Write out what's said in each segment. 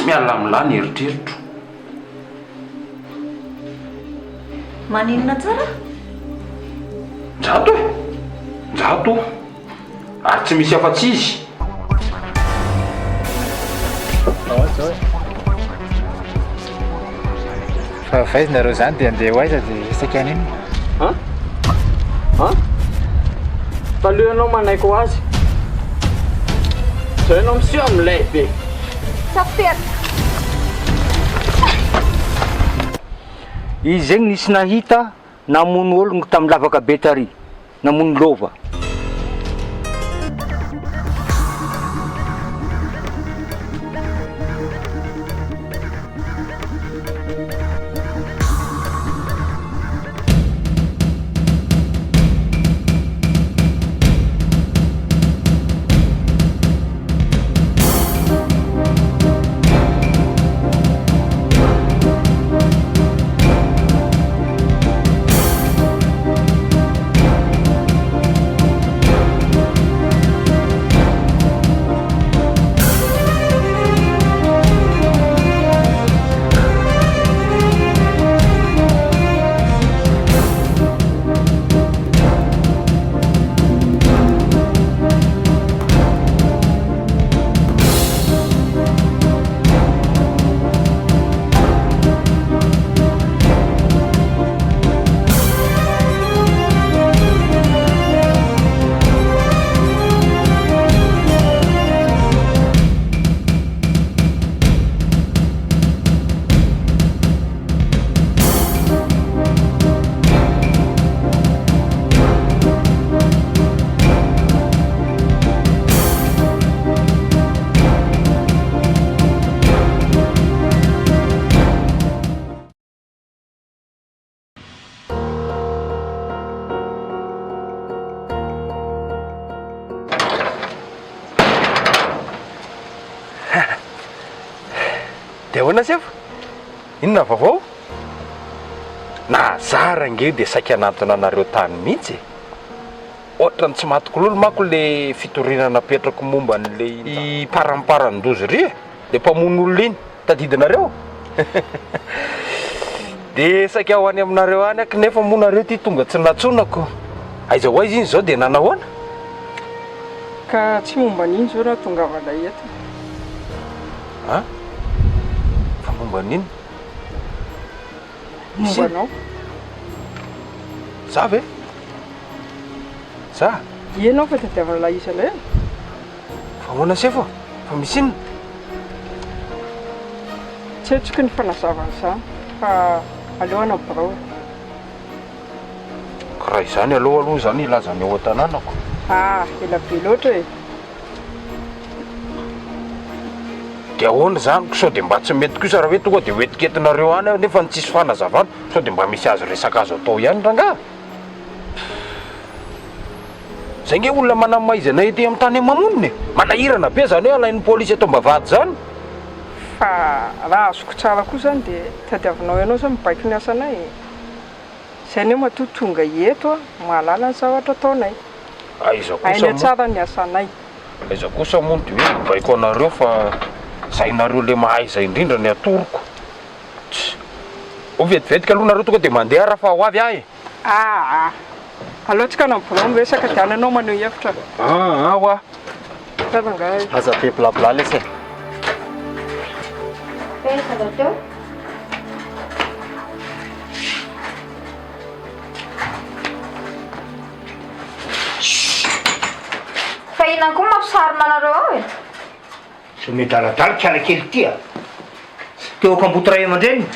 mialamilany eritreritro. Maninona tsara? Njato e, njato ary tsy misy afa-tsy izy. Fa vaizina zany dia andeha ho aiza dia sakany iny. Taloha ianao manaiky ho azy. Zao ianao miseho amin'ny lehibe. Sapety. Izy zegny nisy nahita namono ologno tamin'ny lavaka be tary, namono lova. Dia ahoana sefa? Inona vaovao? Nazara nge dia saika anatona anareo tany mihitsy. Ohatra ny tsy matokololo manko le fitorinana petrako momba n'le paramparandrozy ry dia mpamono olona iny tadidinareo. Dia saika ho any aminareo any ak nefa monareo ty tonga tsy natsonako. Aiza ho aiza iny zao dia nanahoana? Ka tsy momba n'iny zao raha tonga avalay eto. Ha? Fa momba n'iny? Mombanao? Za ve? Za? Ianao fa tadiavana la isa ilay. Fa ahoana sefa? Fa misy inona? Tsy hetsika ny fanazavana izany fa aleoana birao. Ka raha izany aloha zany ilazany ao an-tanànako. Ela be loatra e. Dia ahoana zany sao dia mba tsy mety kosa raha hoe tonga dia hoetiketinareo any nefa ny tsisy fanazavana sao dia mba misy azy resaka azo atao ihany ranga. Zay nge olona manamaizana ety amin'ny tany mamonina manahirana be zany hoe alain'ny polisy eto mbavady zany. Fa raha azoko tsara koa zany dia tadiavinao ianao zany mibaiko ny asanay. Zay ny matoa tonga eto mahalala ny zavatra ataonay. Aiza kosa Aina tsara ny asanay. Aiza kosa moa dia hoe mibaiko anareo fa zay nareo le mahaiza indrindra ny atoroko. Ho vetivetika aloha nareo tonga dia mandeha raha fa ho avy ahy. Aloha tsika nambolao miresaka dia ananao maneho hevitra. Hoa. Tadangay. Aza be blabla lesy. Pensa teo. Fa inona koa mampisarona anareo ao e? Tsy midaladala kiara kely tia. Teo kambotoray aman-dreny.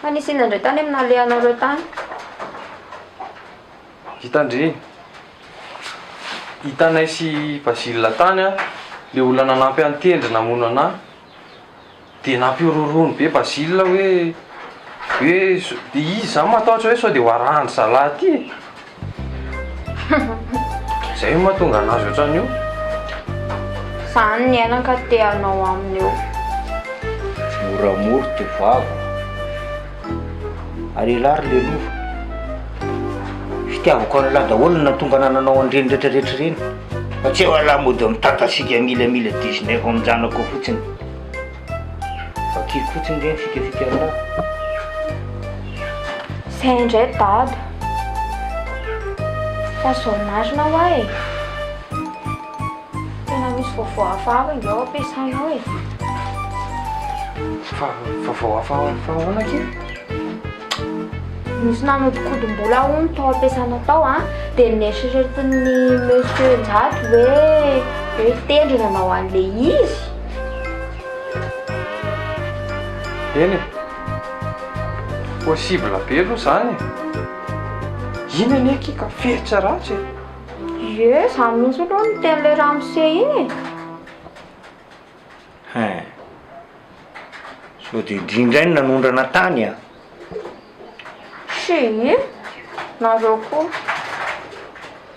Anisy inona indray tany aminalehanareo tany? Hitandre, hitanay sy Basile tany a, le olona nanampy antendry namono anahy. Dia nampiororony be Basile hoe izy zany matahotra hoe sao dia ho arahany zalahy ty. Zay mahatonga anazy ohatrany io. Zany ny aina ka teanao aminy eo. Moramoro ty vava. Ary ilary le lova. Fitiavako an'ilay daholo na tonga nananao an'ireny rehetrarehetra ireny. Tsy eo ala mody mitatasiaka milamila disney efa mijanako fotsiny vakiry fotsiny reny fikafika Zay indray dada. Tazonazona ho e. Tena misy vaovao hafahafa indreo ampiasainao e. Vaovao hafahafa ke? Misy nanodikodim-bola hono tao ampiasana tao dia neritreretin'ny monsieur Njato hoe tendrina anao an'le izy. Eny e, possible be aloha zany iny ane kika feritra ratsy Ie, za mihitsy aloha ny ten'le ramose iny e. so dia drindray ny nanondrana tany a Si, nareo koa.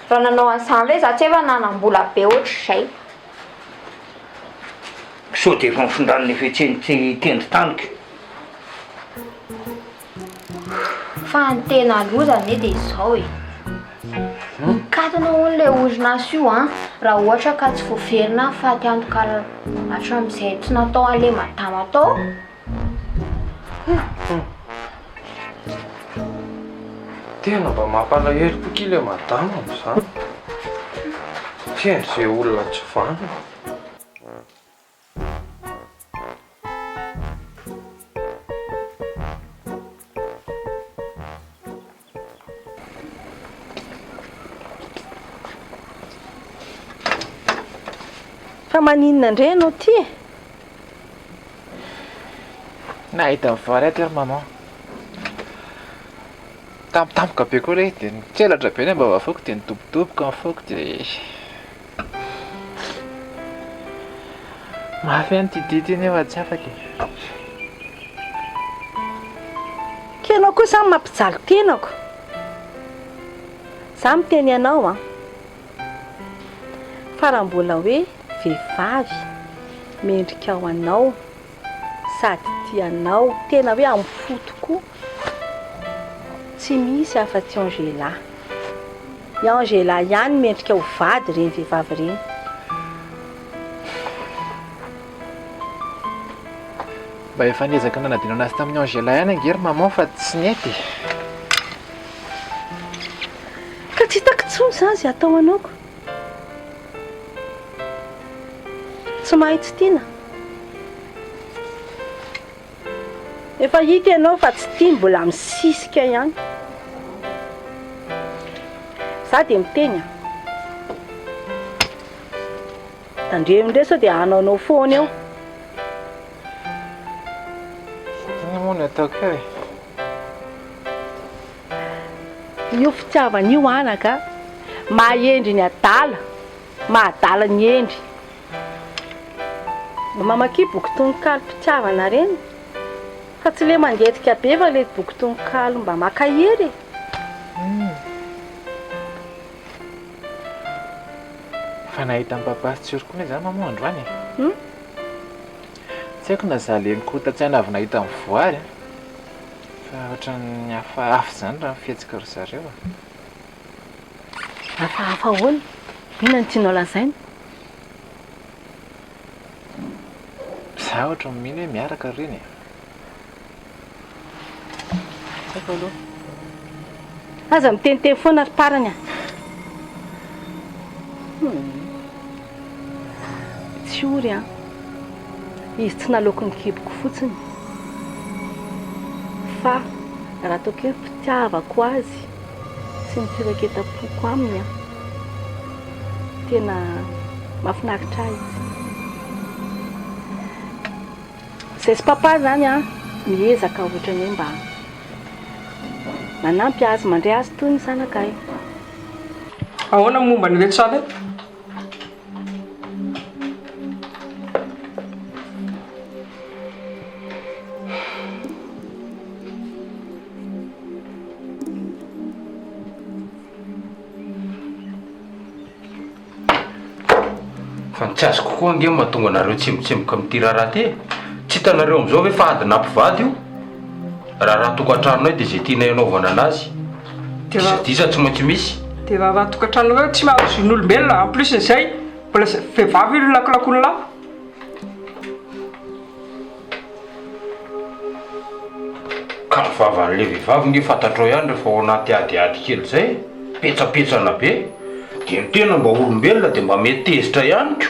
Raha nanao an'izany ve za tsy efa nanam-bola be ohatr'izay. so dia efa mifindran'ny efa tendry taniko Fa ny tena lozany e dia izao e. Mikatona hono ilay orinasa io raha ohatra ka tsy voaverina fa tiantoka hatramin'izay tsy natao an'ilay madama tao. tena mba mampalahelo koa ilay madama am'izany tena izay olona tsy vanina. Fa maninona indray ianao ty e? Nahita mivary aty ry maman. Tampotampoka be koa re dia nitselatra be ny mba vafoako dia nitobotoboka mifoako dia mafy any tidity iny efa tsy afaka e. Ka ianao koa samy mampijaly tenako. Za miteny ianao fa raha mbola hoe vehivavy mendrika ao anao sady tianao tena hoe amin'ny fo tokoa tsy misy afa-tsy Anjely. I Anjely ihany mendrika ho vady reny vehivavy reny. Mba efa niezaka nanadino anazy tamin'ny Anjely ihany angery maman fa tsy nety. Ka tsy hitako intsony izany izay atao anaoko. Tsy mahitsy tiana. Efa hita ianao fa tsy tia mbola misisika ihany. Za dia miteny tandremindray sao dia hanaonao foana eo. Iny moa ny ataoko e. Io fitiavana io anaka mahendry ny adala mahadala ny endry. Mamaky boky tononkalo mpitiavana reny fa tsy le mangetika be fa le boky tononkalo mba makahery. Fa nahita mipapasy tsoroko ny zany maman androany e. Tsy haiko na za le nikotatsiana avy nahita mivoary fa ohatran'ny hafahafa zany raha mifihetsika ry zareo Hafahafa ahoana? Inona ny tianao lazaina? za ohatra mino hoe miaraka reny e. Haiko aloha. Aza miteniteny foana ry parany tsy ory izy tsy nalaoko ny kiboko fotsiny fa raha ataoko hoe mpitiavako azy sy ny firaketam-poko aminy tena mahafinaritra izy. Izay sy papa zany miezaka ohatrany hoe mba manampy azy mandray azy toy ny zanakay. Ahoana momba ny rehetra fa tsy azo kokoa ange mahatonga anareo tsemotsemoka amin'ity raharaha ty tsy hitanareo amin'izao hoe fa ady nampivady io raha tokantrano dia izay tiana hanaovana anazy disa tsy maintsy misy dia raha tokantrano reo tsy mahazo in'olombelona en plus izay mbola vehivavy ilo lakolakolo ka mivavan'le vehivavy nge fantatrao ihany rehefa ao anaty adiady kely zay petsapetsana be dia ny tena mba olombelona dia mba mety tezitra ihany ko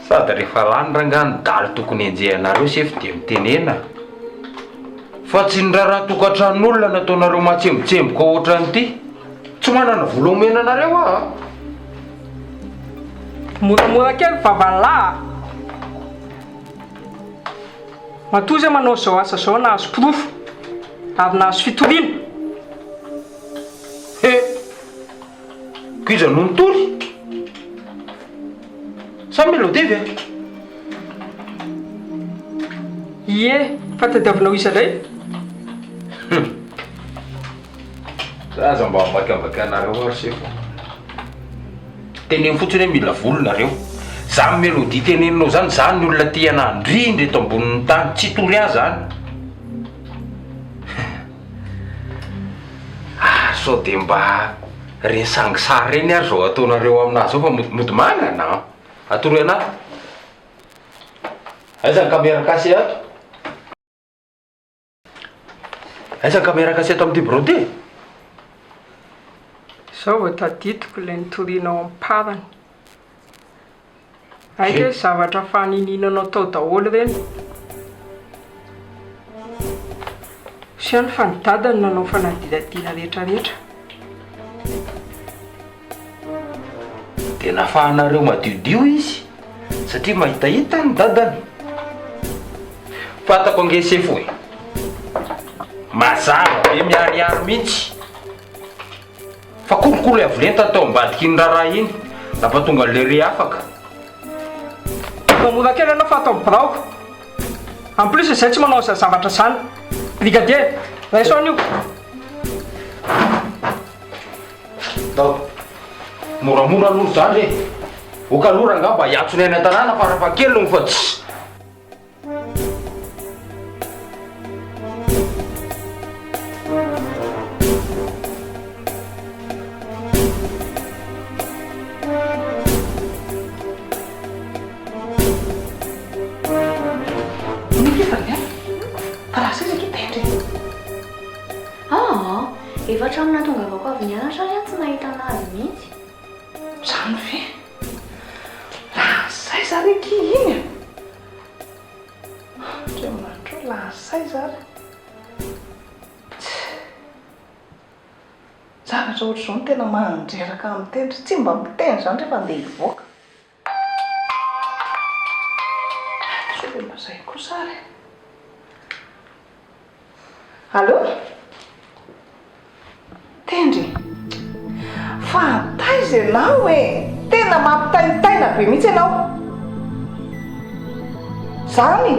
sady rehefa lany rangany daly tokony enjehanareo sefy dia mitenena fa tsy ny raha tokantranon'olona nataonareo matsembotsemboka ohatran'ity tsy manana vola omena anareo a moramora kely vavan'lahy matoa zay manao zao asa zao nahazo pirofo ary nahazo fitoriana koiza no nitory sa melodevy a ie fa tadiavinao isa indray zaza mba mabakabaka anareo ary sefo teneny fotsiny hoe mila volonareo za melodi teneninao zany za ny olona tiana andrindry eto ambonin'ny tany tsy tory azy zany sao dia mba reny sangisary reny ary zao ataonareo aminazy zao fa mody manana atory anaty aizany caméra kasy ato aizany caméra kasy ato amin'ity brodé zao vao taditiko ilay nitorianao amin'ny parany aika zavatra fanininanao tao daholo reny syany fanidadany nanao fanadinadiana rehetrarehetra dia nafahanareo madiodio izy satria mahitahita ny dadany fatako angesefo e mazava be miariary mihitsy fa kolokolo avolenta tao ambadiky ny raraha iny nampatonga le re afaka mamora kely anao fa atao mibraoko en plus izay tsy manao zavatra zany brigadier raisoan'io dao moramora aloha zany e oka lora nga mba hiatsony any an-tanàna farafakeliny fa tsy efa tramina tonga avako avy nianatra ry tsy nahita anazy mihitsy zany ve lahasay zary eky iny andriamanitro lahasay zary zavatra ohatr' zao no tena mandreraka amin'ny tendry tsy mba miteny zany rehefa andeha hivoaka so le mazay koa sary allo tendry fantaiza ianao e tena mampitainitaina be mihitsy ianao zany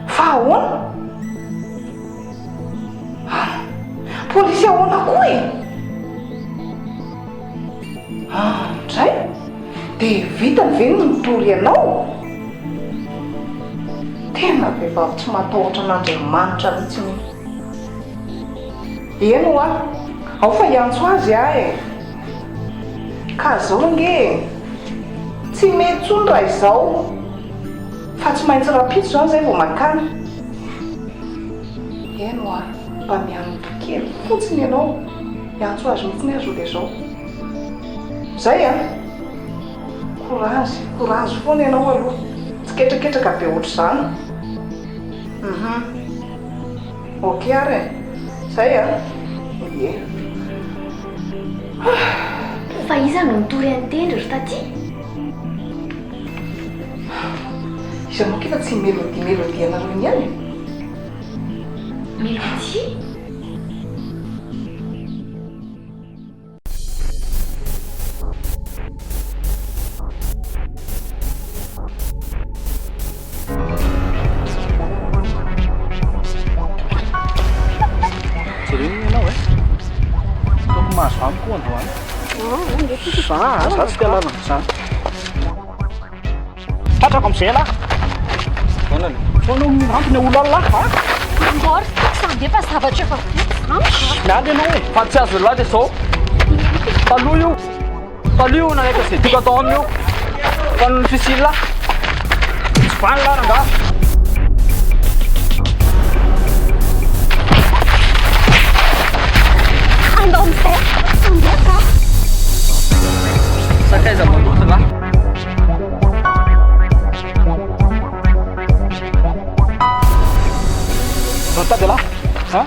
fa ahoana polisy ahoana koa e ndray dia vitany ve no nitory ianao tena vehivavy tsy matahotra an'Andriamanitra mihitsy eno a ao fa hiantso azy ah e ka zao nge tsy mety tsony raha izao fa tsy maintsy rapitso zany zay vao makany eno a mba mianotokely fotsiny ianao hiantso azy mihitsy ny azo le zao zay a korazy foana ianao aloha tsy ketraketraka be ohatr' zany ok ary zay a ie fa iza no nitory an-tendry ry taty iza moa kefa tsy melodi anareo iny ihany melodi amiko androany za tsy tialana zany tatrako am'izay lahy foana ampiny olo alahy Mor, Sandefa zavatra efa mialy ianao e fa tsy azo lahy le zao taloha io nanaiky zay tiako atao aminy io fa ny fisila tsy vany laranga andao amizay andeaka sakaiza maloto lahy Tady là hả?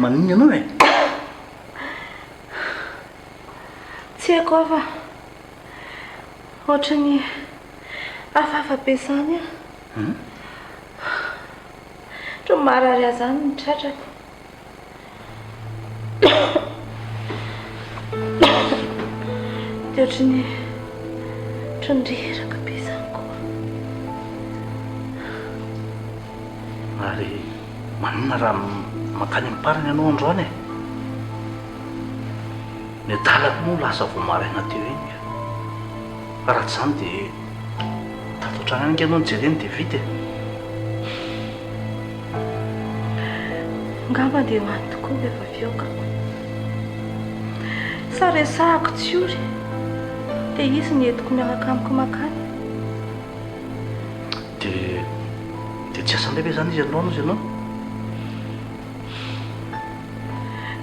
Maninona ianao e? Tsy haiko afa ohatrany hafahafa be zany a tro marary azy zany ny tratrako dia ohatrany trondreraka be zany koa Ary maninona raha makany amparany ianao androany e? Ny adalako moa lasa vao maraina teo iny raha tsy zany dia tato an-trano any ianao nijereny dia vita e. Ngamba dia ho any tokoa efa fiokako sa resahako tsy ory dia izy ny entiko miaraka amiko makany dia tsy asa ndraiky zany izy ianao ianao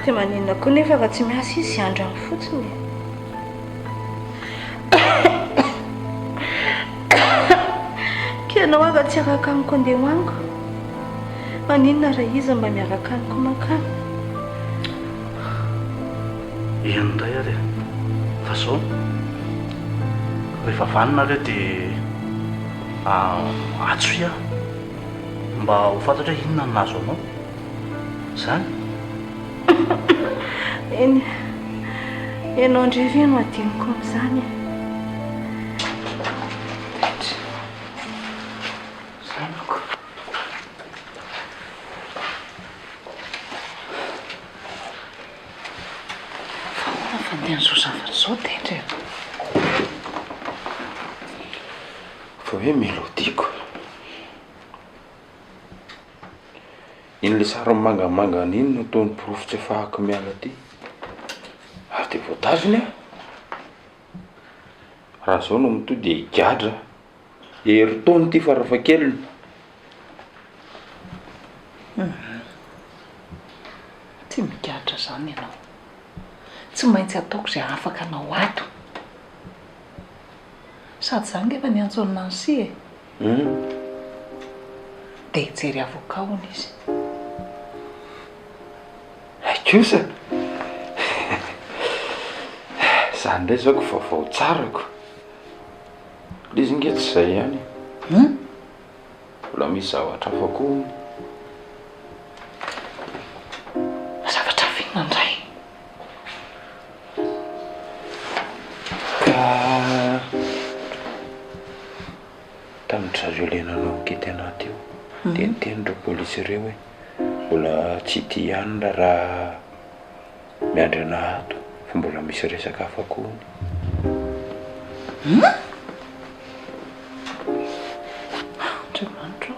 dia maninona koa nefa fa tsy miasa izy andrany fotsiny ka ianao aka tsy afaka amiko andeha hoaniko maninona raha izy mba miaraka amiko makany indray ary fa zao rehefa vanina reo dia atsoy aho mba ho fantatra hoe inona nazo anao zany eny ianao andrevy no adiniko amin'izany zanako fa fandehan'izao zavatra zao tendre fa hoe melodiko iny le sara mangamangana iny no ataony porofotsy afahako miala ty ary dia voatazony a raha zao no mito dia higadra heritony ty farafakeliny tsy migadra zany ianao tsy maintsy ataoko zay afaka anao ato sady zany efa ny antsonina ny sy e dia hijery avokaony izy kosa zany ndray zao ko vaovao tsarako le izy nge tsy zay ihany mbola misy zavatra afako zavatra fihinandray ka tamin'ny zareo lenanao mikety anaty eo dia nitenindreo polisy ireo hoe mbola tsy ty ihany raha miandry ana ato fa mbola misy resaka afakony andriamanitro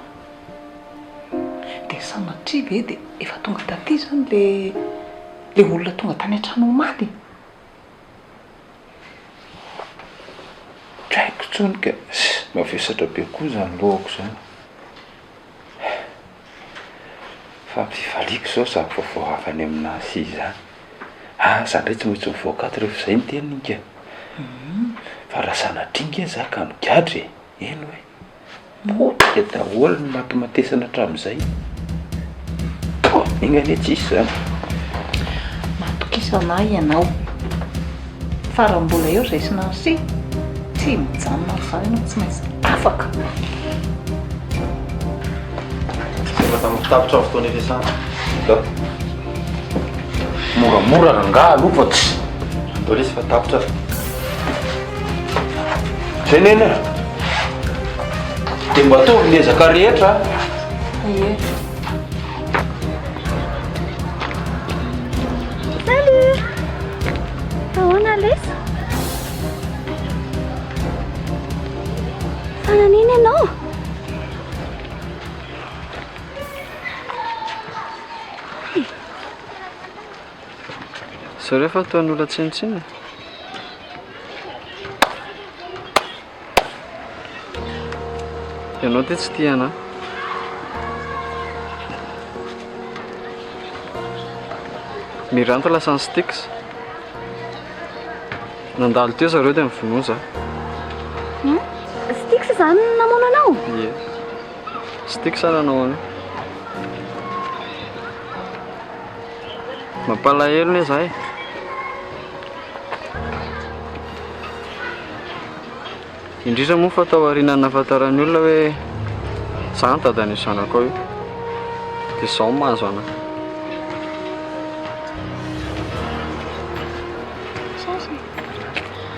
dia sanatria ve dia efa tonga taty zany le olona tonga tany an-trano omaly traiko tsony ka mavesatra be koa zany lohako zany fa mpivaliako zao za vaovao avany aminazy izy zany zany ndray tsy maintsy mivoakato rehefa zay ny teninka fa raha sanatringa za ka migadry eny hoe potika daholo ny matimatesana hatramin'izay Inga anie tsisy zany. Matokisana ianao fa raha mbola eo zay sy nansy tsy mijanona amin'izao ianao tsy maintsy afaka. Efa tamin'ny fitapitra avy fotoana efesana. Moramora rangaha aloha fa tsy Andao lesy fa tapitra. zay neny e. Dia mba tovy lezaka rehetra. Ie. Salut. Ahoana lesa? Fanan'iny ianao? Zareo fa ataon'olona tsinitsiny. Ianao ty tsy tia anahy. Miranto lasa ny Styx. Nandalo teo zareo dia mivonoa za. Styx zany namono anao? Ie. Styx ananao any. Mampalahelo ne zahay. Indrindra moa fa tao aoriana nahafantarany olona hoe za ny dadan'io zanako io dia izao no mahazo anahy.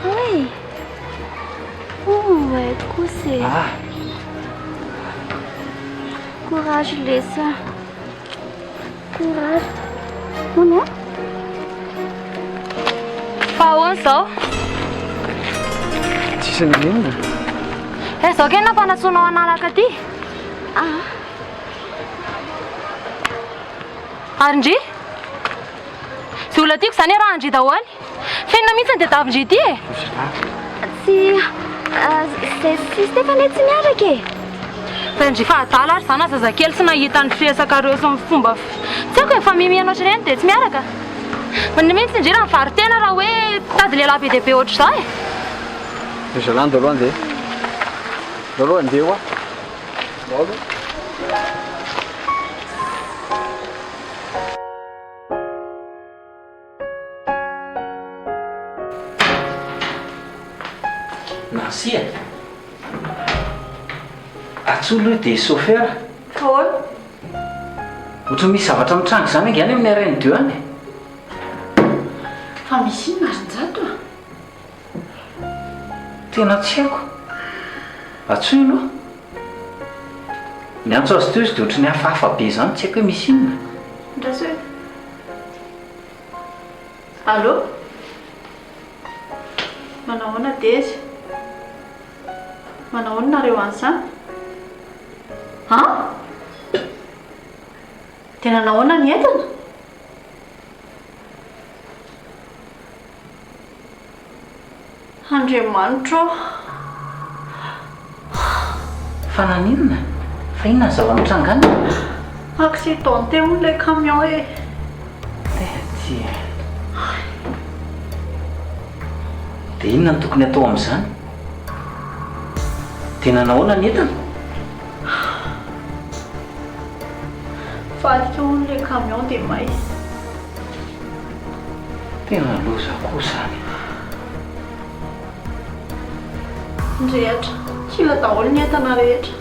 Oui. Oh, on va être couché. Courage, Lesa. Courage. Oh non? Fa ahoana izao? Tsisy ninona. Izao ke nampanatsoanao analaka aty? Arindry? Zay olona tiako izany raha Andry daholo. Fenina mihitsy dia davindry ity e. Si Stéphanie tsy miaraka e. Fa Andry fa adala ary izany zazakely sy nahita ny firesakareo sy ny fomba tsy haiko efa mimianao ohatr'ireny dia tsy miaraka. Manina mihitsy indrindra ny varitena raha hoe tady lehilahy be dia be ohatr'izao e. Zalahy andao aloha andeha. Andao aloha andeha hoa. Nancy e. Atsolo io dia chauffeur. Ahoana? Ohatry misy zavatra mitrango izany angany amin'ny arainy dio any. Fa misy inona arin-jato a? Tena tsy haiko. Atsolo. Ny antso azy teo izy dia ohatry ny hafahafa be izany tsy haiko hoe misy inona. Ndraso hoe. Allô? Manao ahoana Dezy? Manao ahoana nareo an'izany? Dia nanao ahoana ny entana? Andriamanitra aho. Fa naninona? Fa inona ny zava-mitrangana? Accidenté moa ilay camion e. Tsy. Dia inona no tokony atao amin'izany? Dia nanao ahoana ny entana? Vadika hono ilay camion dia may. Tena loza koa izany. Ndrehatra, kila daholo ny entana rehetra.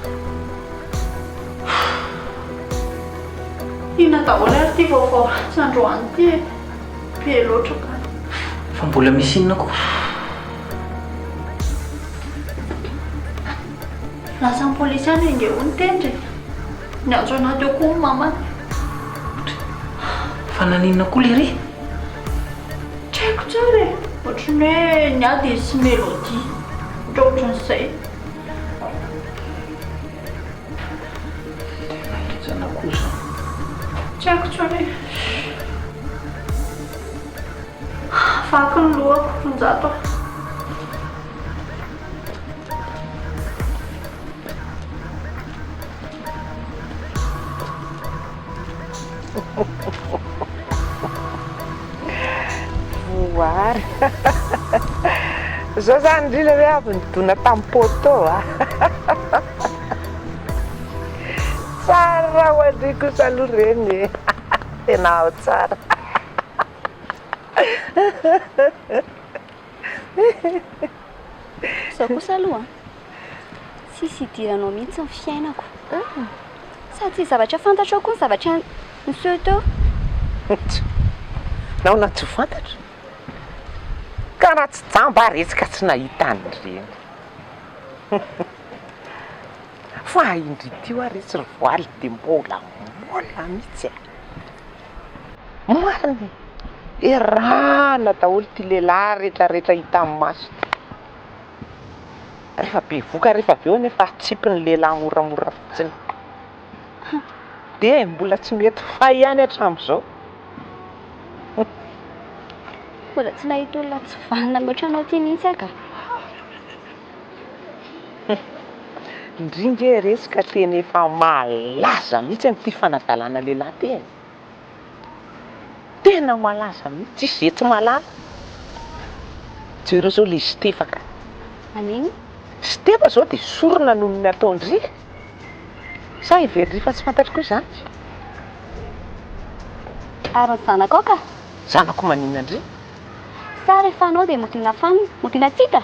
Inona daholo ary ity vaovao tsy androany ity e. Be loatra ka. Fa mbola misy inona koa? Lasa ny polisy any inge ho nitendry. Ny antso anaty eo koa ny mamany. Fa naninona koa lery? Tsy haiko tsara e. Ohatry ny hoe niady izy sy mélodie. Ohatran'izay. Tena hitsana koa izany. Tsy haiko tsara e. Vaky ny lohako ny zato. Voary. Zao zany ndrindra hoe avy nidona tamin'ny poto a. Tsara ho andry kosa aloha reny. Tena ao tsara. Zaho kosa aloha tsisy idiranao mihitsy ny fiainako. Sady tsy zavatra fantatro koa ny zavatra niseho teo. Naona tsy fantatro. Ka raha tsy jamba resaka tsy nahita an'ireny. Fa indrity io resy ry voaly dia mbola mihitsy. Mariny erana daholo ty lehilahy rehetrarehetra hita amin'ny maso. Rehefa be voka rehefa avy eo nefa atsipy ny lehilahy moramora fotsiny. Dia mbola tsy mety fay ihany hatramin'izao. Mbola tsy nahita olona tsy vanina mihoatra anao ty mihitsy aka. Indrindra resaka tena efa malaza mihitsy an'ity fanadalana lehilahy ty. Tena malaza mihitsy izy tsy malala. Jereo zao le Stefaka. Aniny? Stefa zao dia sorona noho ny ataondry. Sa ivery fa tsy fantatro koa izany. Ary ny zanako ka? Zanako maninona andry? Sa rehefa anao dia motina fanina, motina tsika?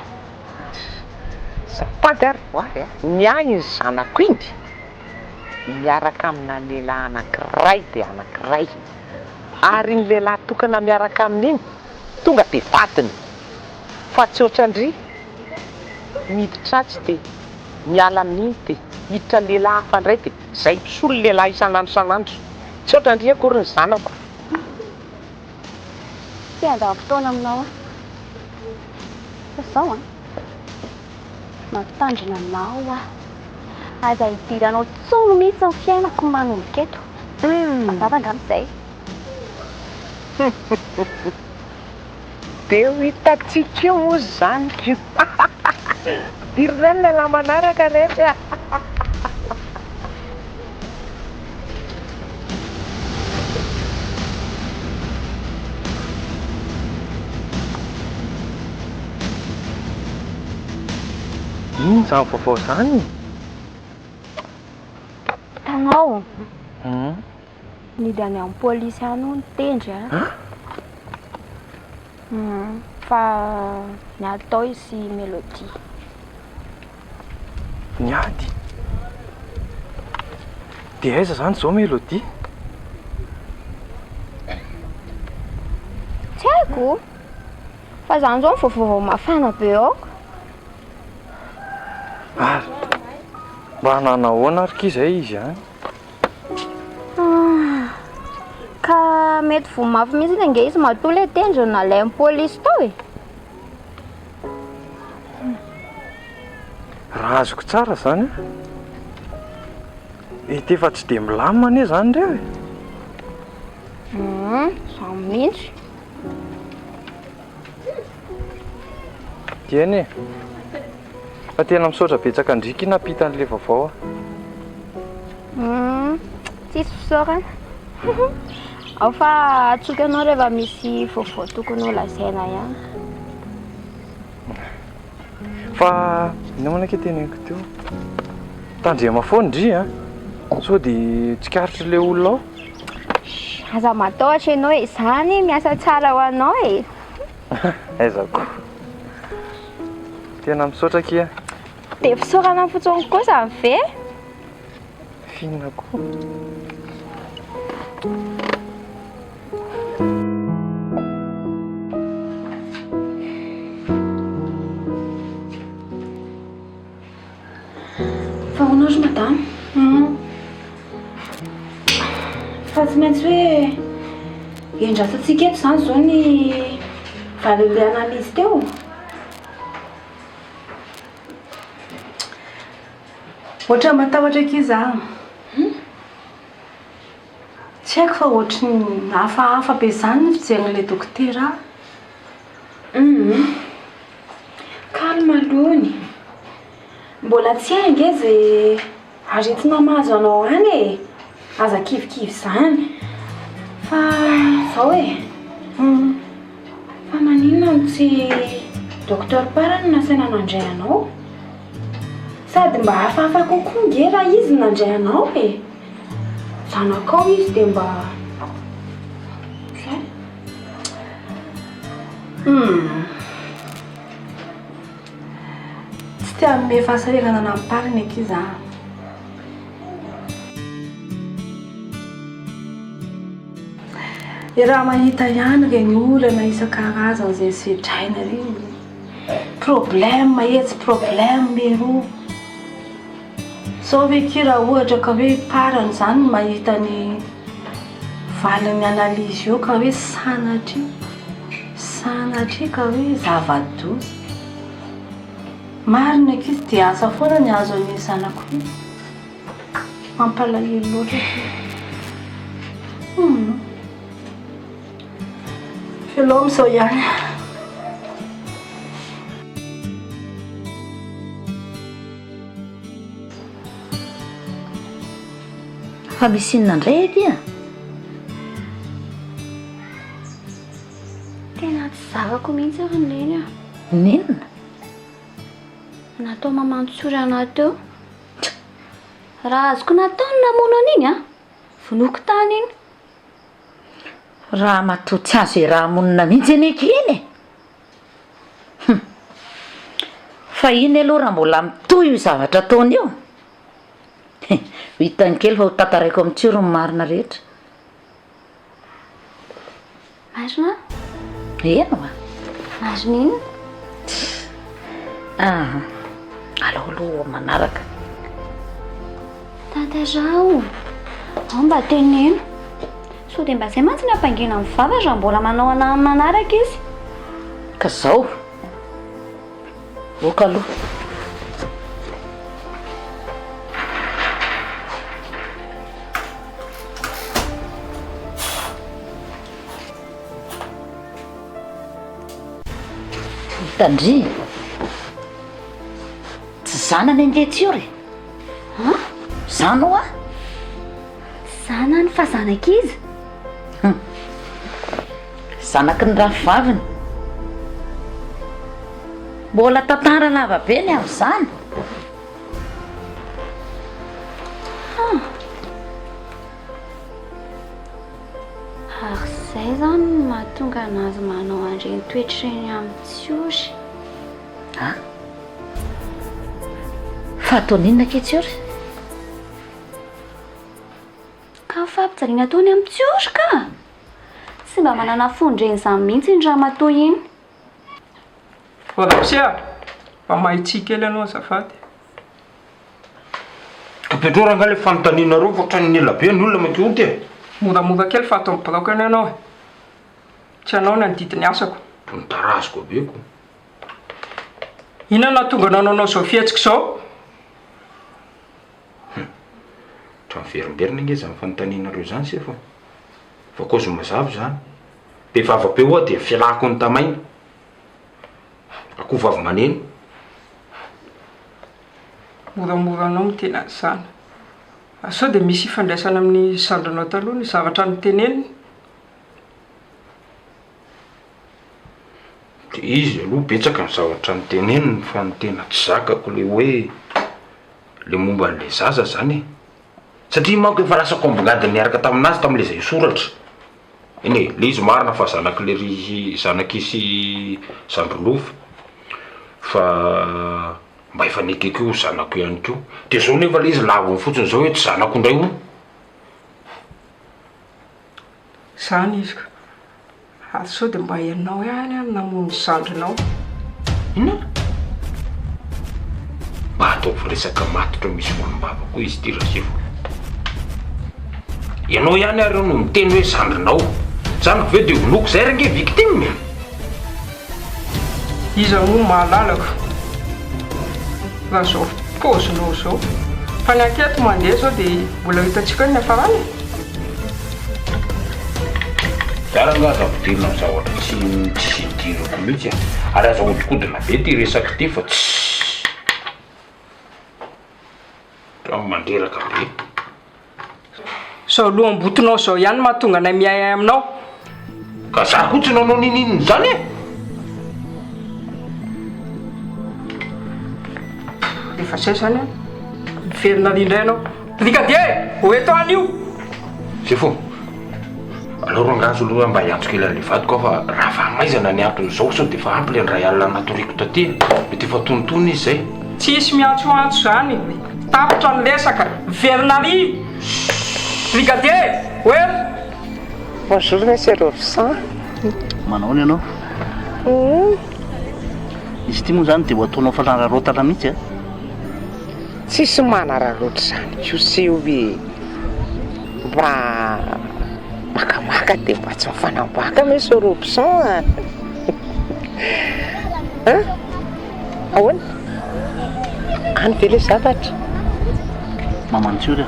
Zapady ary voary ny agny ny zanako iny. Miaraka amina lehilahy anankiray dia anankiray. Ary ny lehilahy tokana miaraka amin'iny tonga dia vatiny. Fa tsy ohatrandry miditra tsy dia miala amin'iny dia miditra lehilahy hafa indray dia izay misolo lehilahy isan'andro. Tsy ohatrandry akory ny zanako. Ty andao fotoana aminao. Fa izao mampitandrina anao aza hidiranao tsony mihitsy ny fiainako manomboka eto. Zavanga amin'izay. Dia ho hitantsika io moa izany. Direny lehilahy manaraka rehetra. Ino izany vaovao izany? Tanao. Nidy any amin'ny polisy any no nitendry fa niady tao izy Mélodie. Niady? Dia aiza izany izao Mélodie? Tsy haiko. Fa izany izao ny vaovao mafana be aoko. Mba nanahoana ary k'izay izy any? Ka mety vomafy mihitsy ange izy matoa ilay tendry nalain'ny polisy tao e. Raha azoko tsara izany ity efa tsy dia milamina anie izany ireo e. Izany mihitsy. Tieny e, fa tena misaotra betsaka andrika napita an'ilay vaovao Tsisy fisaorana. Ao fa atsoka anao rehefa misy vaovao tokony ho lazaina ihany. Fa namanao ke teneniko teo tandrema foana ndry sao dia tsikaritry ilay olona ao. Aza matahotra ianao e, izany miasa tsara ho anao e. Aizako tena misaotra kia. Dia fisaorana fotsiny kosa ve? Fihinana koa. Fa hoan'andro madame? Fa tsy maintsy hoe hiandrasantsika eto izany izao ny valilay analizy teo. Ohatra matahotra ký izaho. Tsy haiko fa ohatry hafahafa be izany ny fijerin'ilay dokotera. Calme alohany. Mbola tsy hainga izay aretina mahazo anao any e. Aza kivikivy izany. Fa izao e. Fa maninona no tsy dokotera parany nasaina nandray anao? Sady mba hafahafa kokoa nge raha izy nandray anao e. Zanakao izy dia mba Tsy tia ame fahasaregana nampariny aty za. I raha mahita ihany regny olana isan-karazany zay sedraina regny. Problème mahetsy problème mero. Sao hoe ty raha ohatra ka hoe parany zany mahita ny valin'ny analyse io ka hoe sanatry ka hoe zava-doza. Marina akizy dia asa foana ny azo amin'ny zanako io. Mampalahelo loatra ty. Filao misao ihany. Fa misy inona indray aty a? Tena tsy zavako mihitsy aho neny a. Ninona? Natao mamantsory anao teo. Raha azoko natao ny namono an'iny a. Vonoko tany iny. Raha matoa tsy azo raha monina mihitsy aneky iny. Fa iny aloha raha mbola mitohy io zavatra ataony io. Hitany kely fa ho tantaraiko amin'ny tsiro ny marina rehetra. Marina? Eno a? Marina iny? Aloha manaraka. Tantarao. Ao mba teneno. So dia mba zay mantsy ny ampangina amin'ny vava raha mbola manao anahy manaraka izy. Ka zao. Oka aloha. Tandry. Tsy zanany andeha tsy io re. Zano a? Zanany fa zanaka izy. Zanaky ny rahavaviny. Mbola tantara lava be ny amin'izany. Ary zay zany mahatonga anazy manao an'ireny toetr'ireny amin'ny tsiory. Fa ataony inona ke tsiory? Ka fampijaliana ataony amin'ny tsiory ka. Tsy mba manana fondreny izany mihitsy ny raha matoy iny. Sia, fa mahitsy kely anao azafady. Kapetrora nga le fanontaniana reo fa ohatran'ny ela be ny olona makeo ty. Moramora kely fa atao mibrokany ianao. Tsy anao ny andidiny asako. Tontaraziko beko. Inona tonga nanao zao fihetsika zao? Tra miverimberina nge zany fanontaniana reo zany se fa. Fa kozo mazava zany. Be vava be oa dia fialako ny tamaina. Akoho vavy maneno. Moramora anao mitena izany. Sao dia misy ifandraisana amin'ny sandranao taloha ny zavatra niteneniny. Dia izy aloha betsaka ny zavatra niteneniny fa ny tena tsy zakako le hoe le momba an'le zaza zany. Satria manko efa lasa kombongadiny niaraka taminazy tamin'le zay soratra. Eny le izy marina fa zanak'isy Sandrolofa. Fa mba efa nekeko io zanako ihany koa. Dia zao nefa le izy lavo fotsiny zao hoe tsy zanako indray io. Zany izy ka. Ary sao dia mba ianao ihany a namono Sandrinao. Inona? Mba ataovy resaka matotra misy olombava koa izy ty rasifo. Ianao ihany ary no miteny hoe Sandrinao. Zanako ve dia vonoko zay range victime. Iza moa mahalalako. Raha zao pôzinao zao. Fa ny anketo mandeha zao dia mbola hitantsika ny hafarany. Gara nga zavidirina amin'ny zavatra tsy dirako mihitsy a. Ary aza hodikodina be ty resaka ty fa tsy. Raha mandreraka be. Sao loham-botonao zao ihany mahatonga anay miay aminao. Ka za koa tsy nanao ninino zany e. Efa zay zany a. Miverina indray ianao. Dika dia ho eto any io. C'est faux. aleo rangazo aloha mba hiantsika ila levadiko fa raha fa maizana ny andron'izao sao dia fa ampy le ndray alina natoriko taty mety efa tonotono izy zay tsisy miantsoantso zany tapitra ny lesaka vernali brigadier oe bonjour monsieur l'officer manao ny ianao izy ty moa zany dia ho ataonao fanararotana mihitsy a tsisy manararota zany kose hoe mba makamaka dia mba tsy mifanambaka monsieur l'officer ahoana any ve le zavatra mamantsio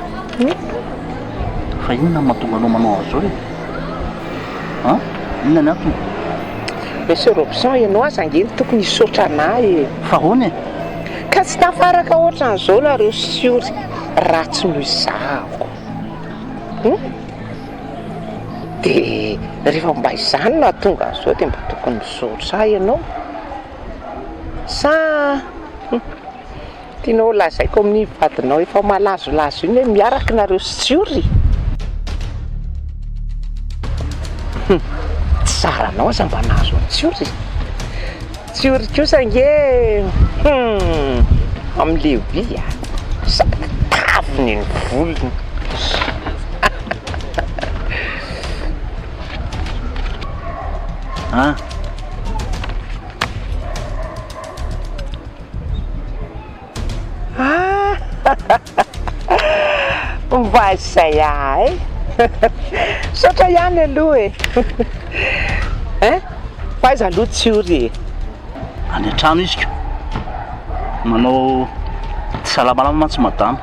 fa inona mahatonga anao manao azy zao re inona ny antony monsieur l'officer ianao aza angeny tokony hisaotra anahy fa hoany ka tsy tafaraka ohatran'izao nareo siory ratsy noho izahako dia rehefa mba izany na tonga an'izao dia mba tokony misaotra ianao sa tianao lazaiko amin'ny vadinao efa malazolazo iny hoe miaraka nareo siory tsara anao aza mba nahazo any siory siory kosa nge amin'le vy sady taviny ny volony mba izay ahy saotra ihany aloha fa aiza aloha tsiory any an-trano izy ko manao tsy salamalama mantsy madama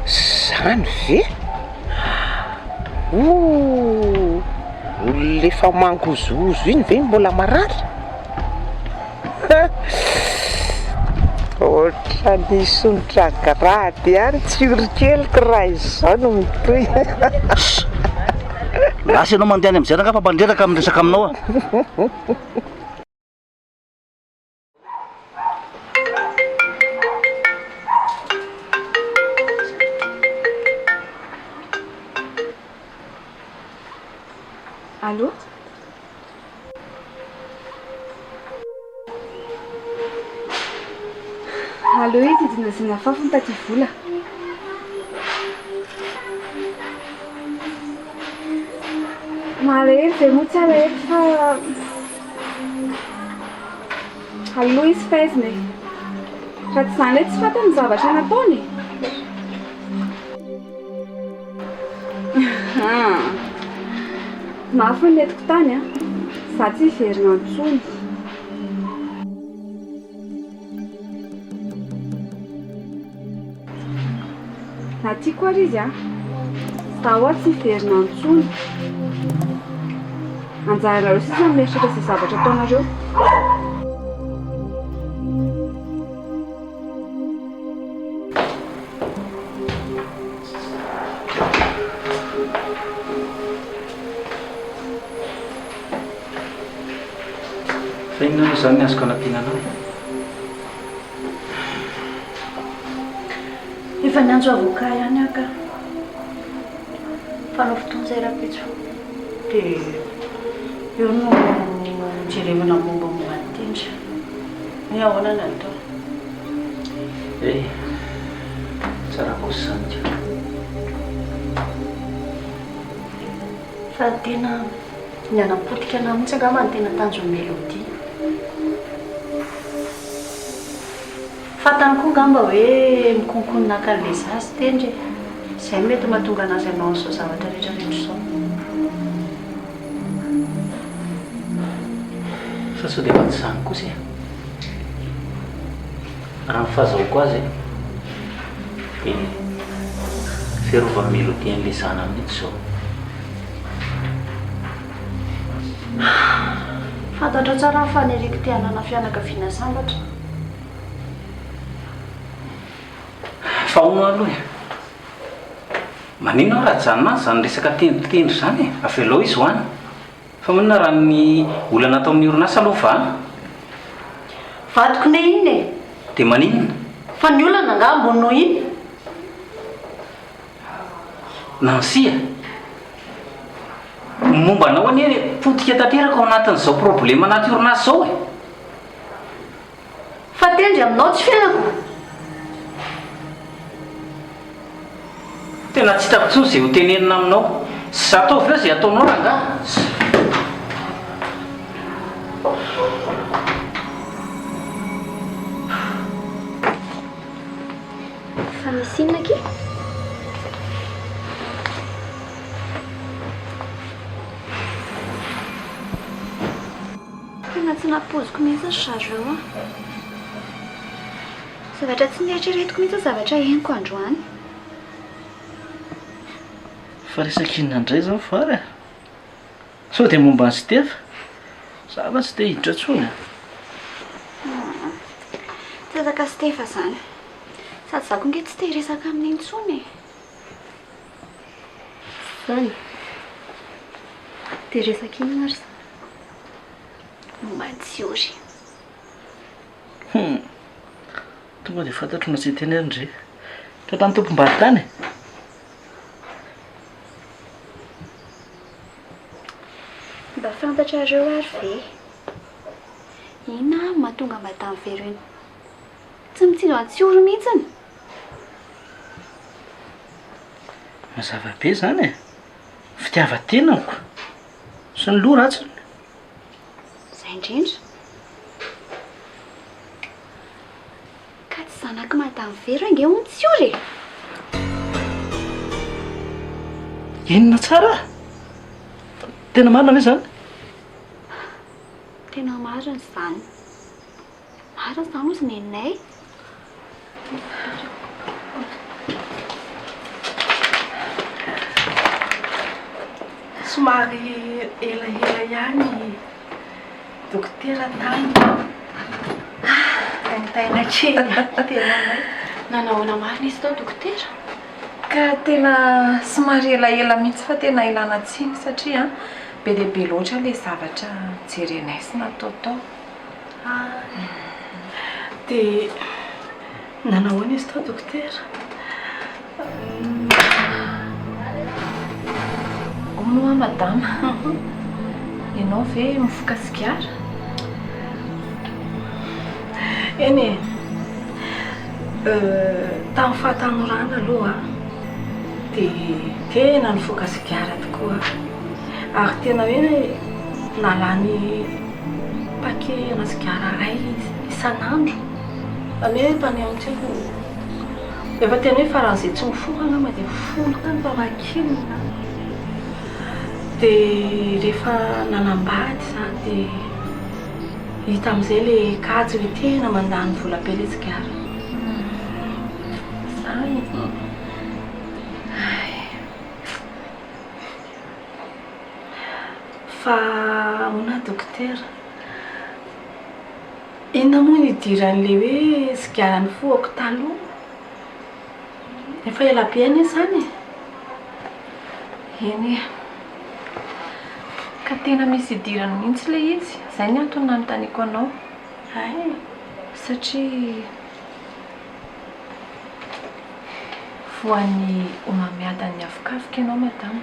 zany ve lefa mangozozo iny ve mbola marary oatra nisy nitragrady any tsiorikeliko raha izao no mitohy lasy ianao mandeha any am'izay ranga fa mandreraka amin'ny resaka aminao Allô? Allô, ty dinazana fafony taty vola. Marary ve moa tsy araiky fa allô izy faizina e. Raha tsy zany hoe tsy fantany zavatra nataony. Mafy ny netiko tany a, za tsy hiverina antsony. Na tiako ary izy a, za hoa tsy hiverina antsony. Anjaranareo sisa mieritraka izay zavatra ataonareo. fa inona no zany ny azoko anampiananao efa nianjo avoka ihany aka fanao fotoana izay rapitso dia eo no jerevana momba moatindra ny ahoana ny atao tsara kosy zany ka fa tena ny anapotika ana mihitsy angamba ny tena tanjony melodia fatany koa ngamba hoe mikonkononaka an'le zasy tendry izay mety mahatonga anazy anao an'izao zavatra rehetrarehetra izao fa sao dia efa tsy zany kosa raha ny fahazahoako azy dia fiarovany melodia an'le zana mihitsy zao fantatra tsara ny faneriky te hanana fianakaviana sambatra fa ono aloha manino raha janona zany resaka tendritendry zany avelao izy hoany fa manina raha ny olana atao amin'ny orinasa aloha va vadiko ne iny e dia maninona fa ny olana nga ambony noho iny nansia momba anao anie potika tanteraka ao anatin'izao problema anaty orinasa zao e. Fa tendry aminao tsy fiainako. Tena tsy hitako tsony izay ho tenenina aminao. Sy ataovy eo izay ataonao rangahy. Fa misy inona ky? Tena tsy napoziko mihitsy sareo a. Zavatra tsy nieritreretiko mihitsy zavatra henoko androany. Fa resaka inona indray zao fara? Sao dia momba ny Stefa? Zava tsy dia hiditra tsony. Tsy resaka Stefa zany. Sady zako nge tsy te hiresaka amin'iny intsony e. Zany. Te resaka inona ry? Momba ny Tsiori. Tonga dia fantatro na tsy tenenina ndre. Ka tamin'ny tompom-bary tany e? Mba fantatrareo ary ve? Ina mahatonga madame Verine tsy mitsinjo an'ny Tsiori mihitsiny? Mazava be zany e. Fitiavan-tenako sy ny loha ratsiny. Zay indrindra. Ka tsy zanaky madame Verine nge hono Tsiori. Inona tsara? Tena marina ve zany? Tena marina zany. Marina zany ozy neninay. Somary elaela ihany dokotera tany. Taina kely. Tena nanahoana marina izy tao dokotera? Ka tena somary elaela mihitsy fa tena ilana tsiny satria be dia be loatra ilay zavatra jerenay sy natao tao. Dia nanahoana izy tao dokotera? Ono a madama. Ianao ve mifoka sigara? Eny e. Tamin'ny fahatanorana aloha dia tena nifoka sigara tokoa. Ary tena hoe nalany paquet-na sigara iray isan'andro. Zany hoe mpaneho tsy haiko. Efa tena hoe faran'izay tsy mifoka angamba dia folo tany fa vakilina. Dia rehefa nanambady zany dia hita amin'izay ilay kajy hoe tena mandany vola be ilay sigara. Zany. Fa hoana dokotera, inona moa ny idiran'ilay hoe sigara nifohako taloha? Efa ela be anie zany e. Eny e. Ka tena misy idirany mihitsy ilay izy. Izay ny antony nanontaniako anao. Ay, satria voan'ny homamiadan'ny avokavika ianao madama.